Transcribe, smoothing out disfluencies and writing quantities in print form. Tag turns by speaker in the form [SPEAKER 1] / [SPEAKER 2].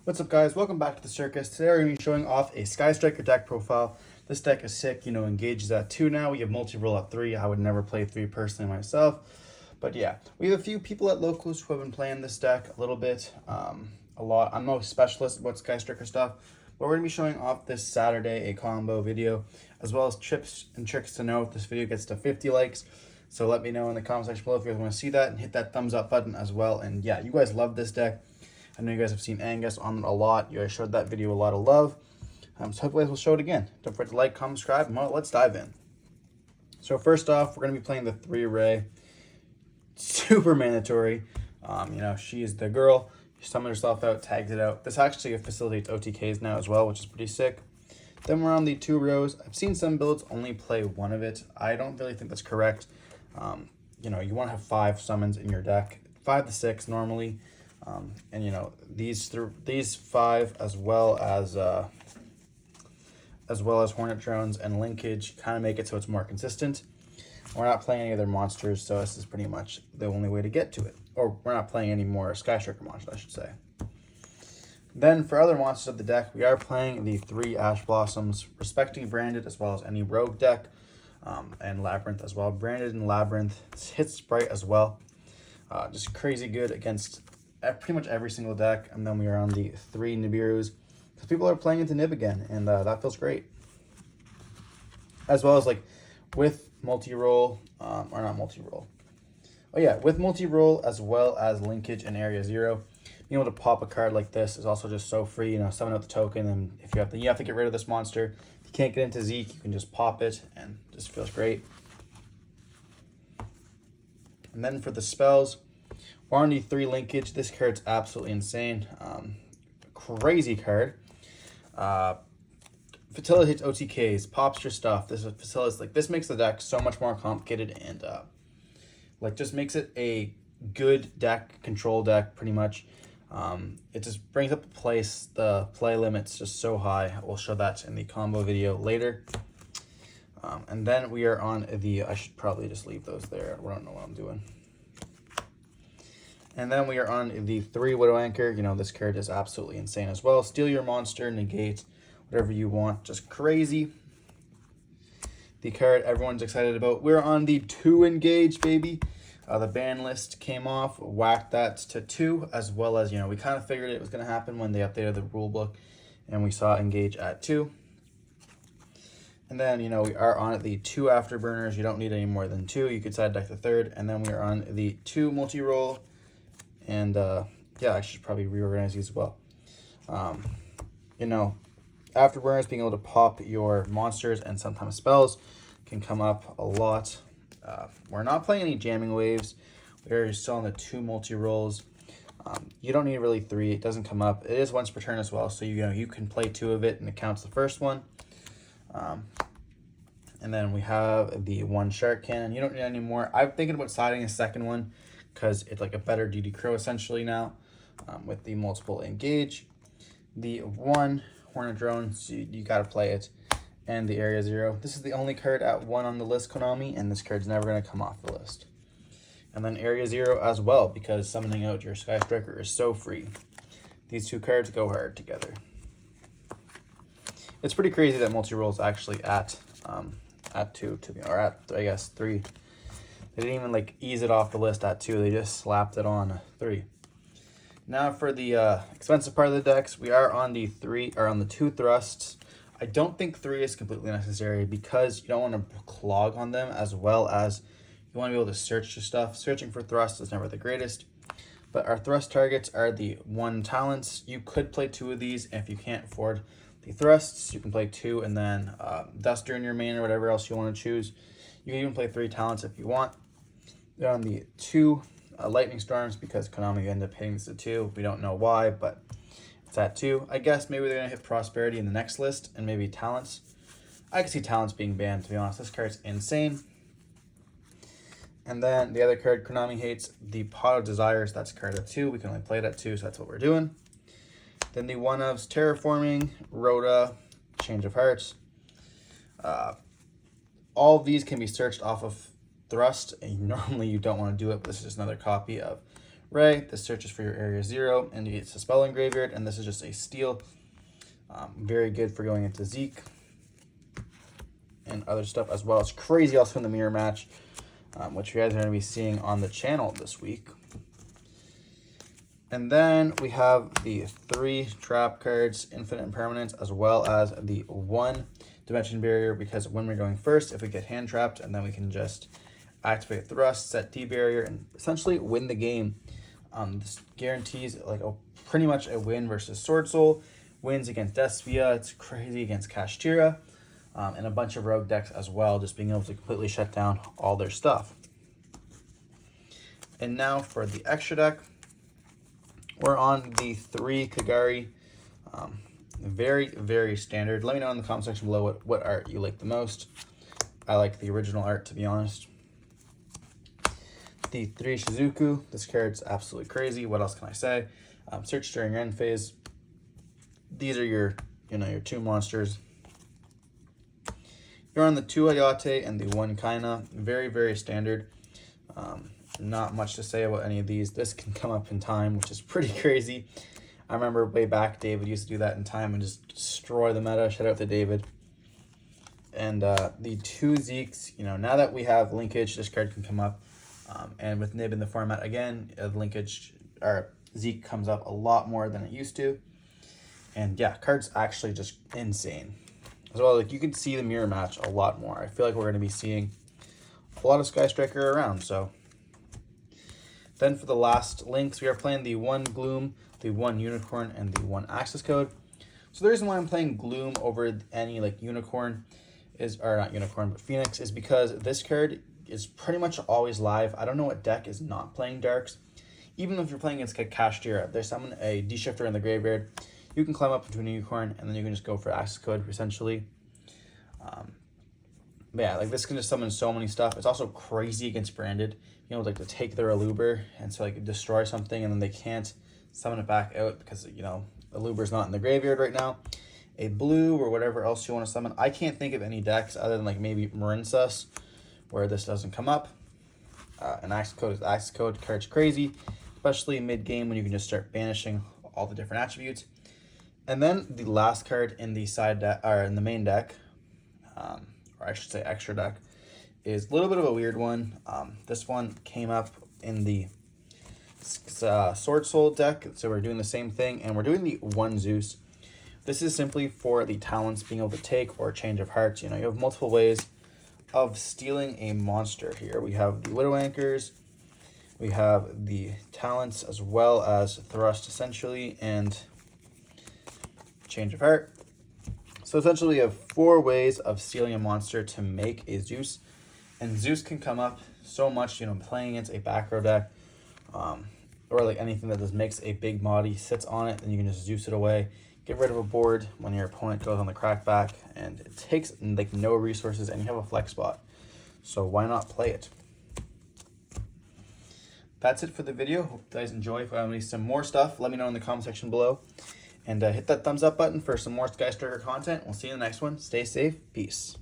[SPEAKER 1] What's up, guys? Welcome back to the Circus. Today we're going to be showing off a Sky Striker deck profile. This deck is sick. Engage is at 2 now. We have multi-roll at 3. I would never play 3 personally myself. But yeah, we have a few people at locals who have been playing this deck a little bit, a lot. I'm no specialist about Sky Striker stuff, but we're going to be showing off this Saturday a combo video, as well as tips and tricks to know if this video gets to 50 likes. So let me know in the comment section below if you guys want to see that, and hit that thumbs up button as well. And yeah, you guys love this deck. I know you guys have seen Angus on it a lot. You guys showed that video a lot of love. So hopefully we'll show it again. Don't forget to like, comment, subscribe, and well, let's dive in. So first off, we're going to be playing the 3-ray. Super mandatory. She is the girl. She summoned herself out, tagged it out. This actually facilitates OTKs now as well, which is pretty sick. Then we're on the 2 rows. I've seen some builds only play 1 of it. I don't really think that's correct. You want to have 5 summons in your deck, 5 to 6 normally. These 5 as well as Hornet Drones and Linkage kind of make it so it's more consistent. We're not playing any other monsters, so this is pretty much the only way to get to it. Or we're not playing any more Sky Striker monsters, I should say. Then for other monsters of the deck, we are playing the 3 Ash Blossoms, respecting Branded as well as any rogue deck, and Labyrinth as well. Branded and Labyrinth hits Sprite as well. Just crazy good against pretty much every single deck. And then we are on the 3 Nibirus, because people are playing into Nib again, and that feels great. As well as with multi-roll, or not multi-roll. Oh yeah, with multi-roll as well as Linkage and Area 0, being able to pop a card like this is also just so free. Summon out the token, and if you have to get rid of this monster. If you can't get into Zeke, you can just pop it, and it just feels great. And then for the spells, we're on the 3 Linkage. This card's absolutely insane. Crazy card. Facilitates OTKs, pops your stuff. This facilitates, this makes the deck so much more complicated, and just makes it a good deck, control deck pretty much. It just brings up the play limit's just so high. We'll show that in the combo video later. And then we are on the, I should probably just leave those there. I don't know what I'm doing. And then we are on the 3 Widow Anchor. This card is absolutely insane as well. Steal your monster, negate, whatever you want. Just crazy. The card everyone's excited about. We're on the 2 Engage, baby. The ban list came off, whacked that to 2, as well as, we kind of figured it was going to happen when they updated the rule book, and we saw Engage at 2. And then, we are on the 2 Afterburners. You don't need any more than 2. You could side deck the 3rd. And then we are on the 2 multi-roll. And, yeah, I should probably reorganize these as well. Afterburners, being able to pop your monsters and sometimes spells, can come up a lot. We're not playing any jamming waves. We're still on the 2 multi-rolls. You don't need really 3. It doesn't come up. It is once per turn as well, so you can play 2 of it and it counts the first one. And then we have the 1 Shark Cannon. You don't need any more. I'm thinking about siding a second one because it's a better DD Crow essentially now, with the multiple Engage. The 1 Hornet Drone, so you got to play it. And the Area 0. This is the only card at 1 on the list, Konami, and this card's never going to come off the list. And then Area 0 as well, because summoning out your Sky Striker is so free. These 2 cards go hard together. It's pretty crazy that multi-roll is actually at 2, or at, I guess, 3. They didn't even ease it off the list at 2. They just slapped it on 3. Now for the expensive part of the decks, we are on the 2 Thrusts. I don't think 3 is completely necessary because you don't want to clog on them, as well as you want to be able to search your stuff. Searching for Thrust is never the greatest. But our Thrust targets are the 1 Talents. You could play 2 of these. If you can't afford the Thrusts, you can play 2 and then Duster in your main or whatever else you want to choose. You can even play 3 Talents if you want. They're on the 2 Lightning Storms because Konami ended up hitting this at 2. We don't know why, but it's at 2. I guess maybe they're going to hit Prosperity in the next list and maybe Talents. I can see Talents being banned, to be honest. This card's insane. And then the other card Konami hates, the Pot of Desires. That's a card at 2. We can only play it at 2, so that's what we're doing. Then the 1-ofs Terraforming, Rhoda, Change of Hearts. All of these can be searched off of Thrust, and normally you don't want to do it, but this is just another copy of Ray. This searches for your area 0, and it's a spell in graveyard, and this is just a steal. Very good for going into Zeke and other stuff as well. It's crazy also in the mirror match, which you guys are going to be seeing on the channel this week. And then we have the 3 trap cards, Infinite Impermanence, as well as the 1 Dimension Barrier, because when we're going first, if we get hand trapped, and then we can just activate Thrust, set D Barrier, and essentially win the game. This guarantees like pretty much a win versus Sword Soul, wins against Despia, it's crazy against Kashtira, and a bunch of rogue decks as well, just being able to completely shut down all their stuff. And now for the extra deck, we're on the 3 Kagari. Very, very standard. Let me know in the comment section below what art you like the most. I like the original art, to be honest. The 3 Shizuku. This card's absolutely crazy. What else can I say? Search during end phase. These are your 2 monsters. You're on the 2 Ayate and the 1 Kaina. Very, very standard. Not much to say about any of these. This can come up in time, which is pretty crazy. I remember way back, David used to do that in time and just destroy the meta. Shout out to David. And the 2 Zekes, now that we have linkage, this card can come up. And with Nib in the format, again, linkage, or Zeke comes up a lot more than it used to. And yeah, card's actually just insane. As well, like you can see the mirror match a lot more. I feel like we're going to be seeing a lot of Sky Striker around, so. Then for the last links, we are playing the 1 Gloom, the 1 Unicorn, and the 1 Access Code. So the reason why I'm playing Gloom over any like Unicorn or not Unicorn, but Phoenix, is because this card is pretty much always live. I don't know what deck is not playing Darks. Even if you're playing against Kashtira, they summon a D-Shifter in the graveyard. You can climb up into an Unicorn, and then you can just go for Access Code, essentially. But yeah, like this can just summon so many stuff. It's also crazy against Branded. Like to take their Aluber and so like destroy something, and then they can't summon it back out because Aluber's not in the graveyard right now. A blue or whatever else you want to summon. I can't think of any decks other than like maybe Marinsas where this doesn't come up. An Access Code is Access Code. Card's crazy, especially mid game when you can just start banishing all the different attributes. And then the last card in the side deck or in the main deck, or I should say extra deck, is a little bit of a weird one. This one came up in the Sword Soul deck, so we're doing the same thing, and we're doing the 1 Zeus. This is simply for the talents being able to take or change of hearts. You have multiple ways of stealing a monster here. We have the Widow Anchors, we have the talents as well as Thrust essentially, and change of heart. So essentially you have 4 ways of stealing a monster to make a Zeus. And Zeus can come up so much, playing against a back row deck, or like anything that just makes a big body, sits on it, then you can just Zeus it away, get rid of a board when your opponent goes on the crackback, and it takes like no resources, and you have a flex spot. So why not play it? That's it for the video. Hope you guys enjoy. If I have some more stuff, let me know in the comment section below. And hit that thumbs up button for some more Sky Striker content. We'll see you in the next one. Stay safe. Peace.